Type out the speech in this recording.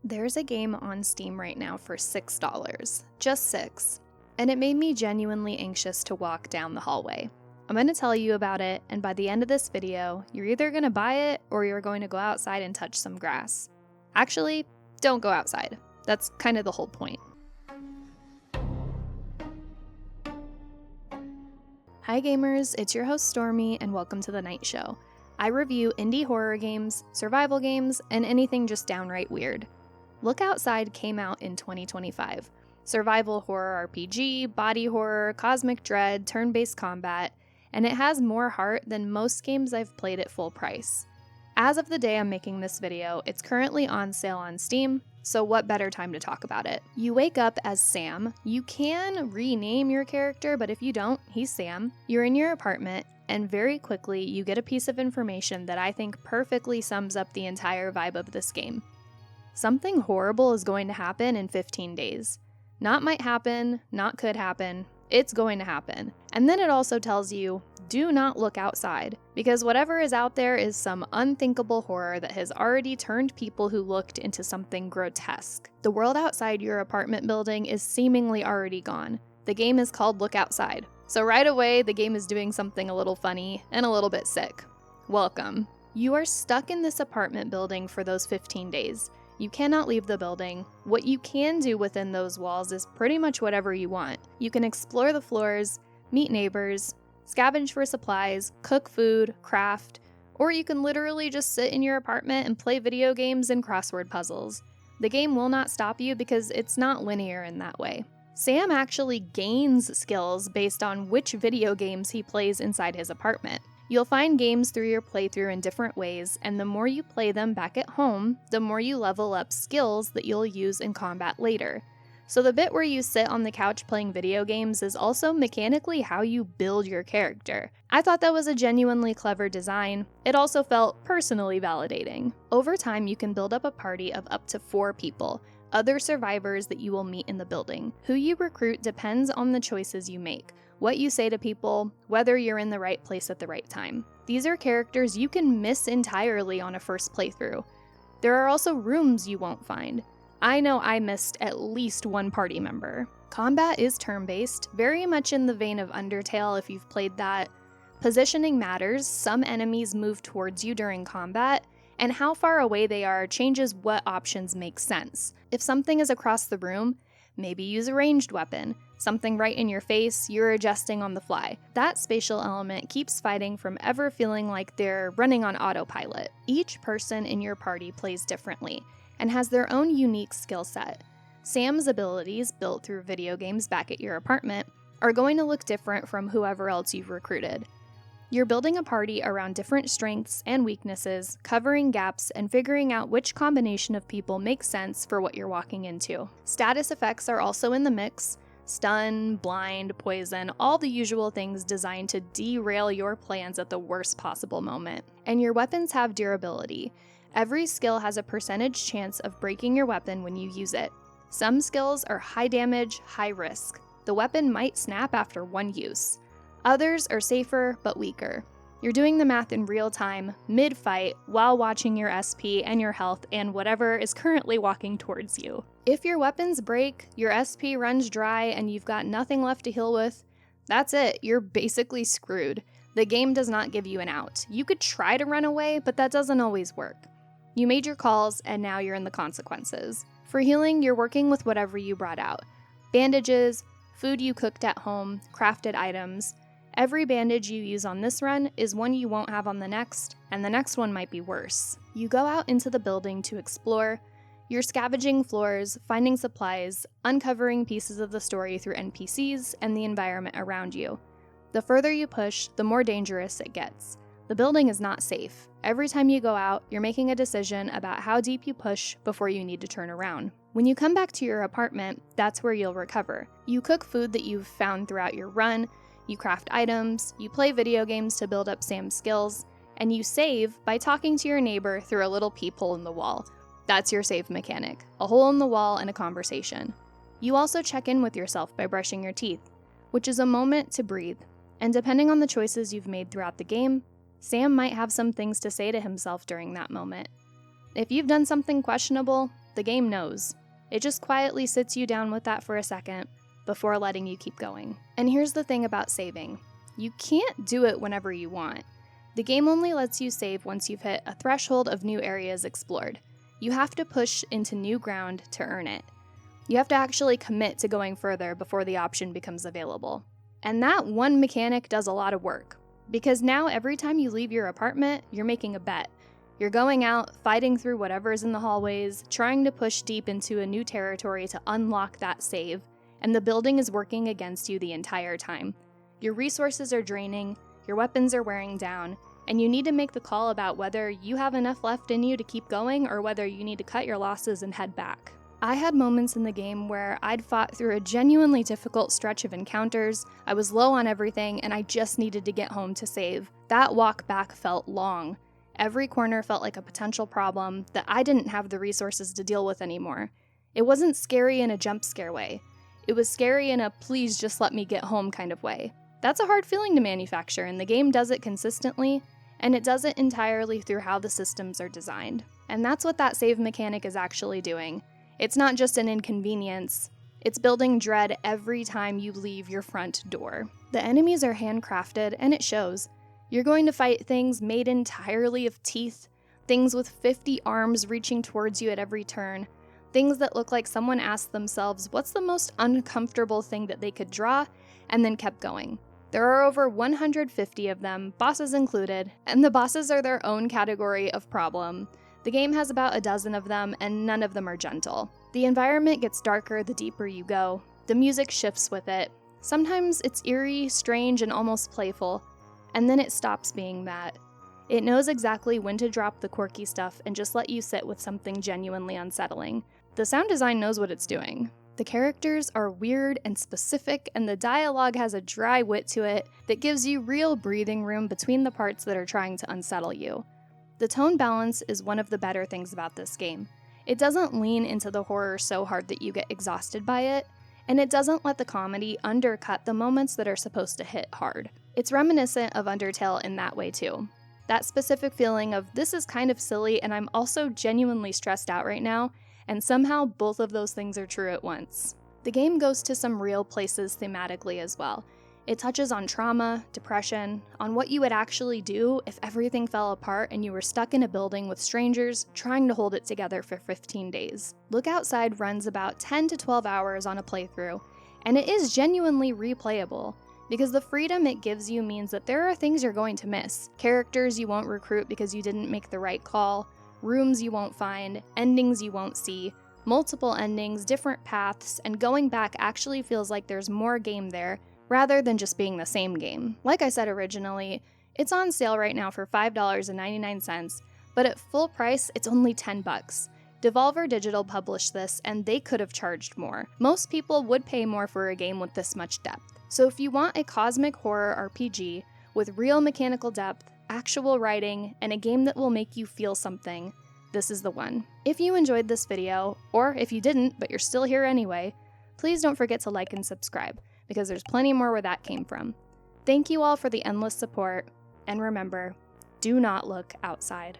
There's a game on Steam right now for $6, just 6, and it made me genuinely anxious to walk down the hallway. I'm going to tell you about it, and by the end of this video, you're either going to buy it or you're going to go outside and touch some grass. Actually, don't go outside. That's kind of the whole point. Hi gamers, it's your host Stormy, and welcome to The Night Show. I review indie horror games, survival games, and anything just downright weird. Look Outside came out in 2025. Survival horror RPG, body horror, cosmic dread, turn-based combat, and it has more heart than most games I've played at full price. As of the day I'm making this video, it's currently on sale on Steam, so what better time to talk about it? You wake up as Sam. You can rename your character, but if you don't, he's Sam. You're in your apartment, and very quickly you get a piece of information that I think perfectly sums up the entire vibe of this game. Something horrible is going to happen in 15 days. Not might happen, not could happen, it's going to happen. And then it also tells you, do not look outside, because whatever is out there is some unthinkable horror that has already turned people who looked into something grotesque. The world outside your apartment building is seemingly already gone. The game is called Look Outside. So right away, the game is doing something a little funny and a little bit sick. Welcome. You are stuck in this apartment building for those 15 days. You cannot leave the building. What you can do within those walls is pretty much whatever you want. You can explore the floors, meet neighbors, scavenge for supplies, cook food, craft, or you can literally just sit in your apartment and play video games and crossword puzzles. The game will not stop you because it's not linear in that way. Sam actually gains skills based on which video games he plays inside his apartment. You'll find games through your playthrough in different ways, and the more you play them back at home, the more you level up skills that you'll use in combat later. So the bit where you sit on the couch playing video games is also mechanically how you build your character. I thought that was a genuinely clever design. It also felt personally validating. Over time, you can build up a party of up to 4 people, other survivors that you will meet in the building. Who you recruit depends on the choices you make, what you say to people, whether you're in the right place at the right time. These are characters you can miss entirely on a first playthrough. There are also rooms you won't find. I know I missed at least one party member. Combat is turn-based, very much in the vein of Undertale if you've played that. Positioning matters. Some enemies move towards you during combat, and how far away they are changes what options make sense. If something is across the room, maybe use a ranged weapon. Something right in your face, you're adjusting on the fly. That spatial element keeps fighting from ever feeling like they're running on autopilot. Each person in your party plays differently and has their own unique skill set. Sam's abilities, built through video games back at your apartment, are going to look different from whoever else you've recruited. You're building a party around different strengths and weaknesses, covering gaps and figuring out which combination of people makes sense for what you're walking into. Status effects are also in the mix. Stun, blind, poison, all the usual things designed to derail your plans at the worst possible moment. And your weapons have durability. Every skill has a percentage chance of breaking your weapon when you use it. Some skills are high damage, high risk. The weapon might snap after one use. Others are safer but weaker. You're doing the math in real time, mid-fight, while watching your SP and your health and whatever is currently walking towards you. If your weapons break, your SP runs dry, and you've got nothing left to heal with, that's it, you're basically screwed. The game does not give you an out. You could try to run away, but that doesn't always work. You made your calls, and now you're in the consequences. For healing, you're working with whatever you brought out. Bandages, food you cooked at home, crafted items. Every bandage you use on this run is one you won't have on the next, and the next one might be worse. You go out into the building to explore. You're scavenging floors, finding supplies, uncovering pieces of the story through NPCs and the environment around you. The further you push, the more dangerous it gets. The building is not safe. Every time you go out, you're making a decision about how deep you push before you need to turn around. When you come back to your apartment, that's where you'll recover. You cook food that you've found throughout your run, you craft items, you play video games to build up Sam's skills, and you save by talking to your neighbor through a little peephole in the wall. That's your save mechanic, a hole in the wall and a conversation. You also check in with yourself by brushing your teeth, which is a moment to breathe, and depending on the choices you've made throughout the game, Sam might have some things to say to himself during that moment. If you've done something questionable, the game knows. It just quietly sits you down with that for a second before letting you keep going. And here's the thing about saving. You can't do it whenever you want. The game only lets you save once you've hit a threshold of new areas explored. You have to push into new ground to earn it. You have to actually commit to going further before the option becomes available. And that one mechanic does a lot of work, because now every time you leave your apartment, you're making a bet. You're going out, fighting through whatever's in the hallways, trying to push deep into a new territory to unlock that save, and the building is working against you the entire time. Your resources are draining, your weapons are wearing down, and you need to make the call about whether you have enough left in you to keep going or whether you need to cut your losses and head back. I had moments in the game where I'd fought through a genuinely difficult stretch of encounters, I was low on everything, and I just needed to get home to save. That walk back felt long. Every corner felt like a potential problem that I didn't have the resources to deal with anymore. It wasn't scary in a jump scare way. It was scary in a please just let me get home kind of way. That's a hard feeling to manufacture, and the game does it consistently, and it does it entirely through how the systems are designed. And that's what that save mechanic is actually doing. It's not just an inconvenience, it's building dread every time you leave your front door. The enemies are handcrafted, and it shows. You're going to fight things made entirely of teeth, things with 50 arms reaching towards you at every turn, things that look like someone asked themselves what's the most uncomfortable thing that they could draw, and then kept going. There are over 150 of them, bosses included, and the bosses are their own category of problem. The game has about a dozen of them, and none of them are gentle. The environment gets darker the deeper you go. The music shifts with it. Sometimes it's eerie, strange, and almost playful, and then it stops being that. It knows exactly when to drop the quirky stuff and just let you sit with something genuinely unsettling. The sound design knows what it's doing. The characters are weird and specific, and the dialogue has a dry wit to it that gives you real breathing room between the parts that are trying to unsettle you. The tone balance is one of the better things about this game. It doesn't lean into the horror so hard that you get exhausted by it, and it doesn't let the comedy undercut the moments that are supposed to hit hard. It's reminiscent of Undertale in that way too. That specific feeling of this is kind of silly and I'm also genuinely stressed out right now, and somehow both of those things are true at once. The game goes to some real places thematically as well. It touches on trauma, depression, on what you would actually do if everything fell apart and you were stuck in a building with strangers trying to hold it together for 15 days. Look Outside runs about 10 to 12 hours on a playthrough, and it is genuinely replayable, because the freedom it gives you means that there are things you're going to miss. Characters you won't recruit because you didn't make the right call, rooms you won't find, endings you won't see, multiple endings, different paths, and going back actually feels like there's more game there, rather than just being the same game. Like I said originally, it's on sale right now for $5.99, but at full price, it's only $10. Devolver Digital published this, and they could have charged more. Most people would pay more for a game with this much depth. So if you want a cosmic horror RPG with real mechanical depth, actual writing, and a game that will make you feel something, this is the one. If you enjoyed this video, or if you didn't but you're still here anyway, please don't forget to like and subscribe, because there's plenty more where that came from. Thank you all for the endless support, and remember, do not look outside.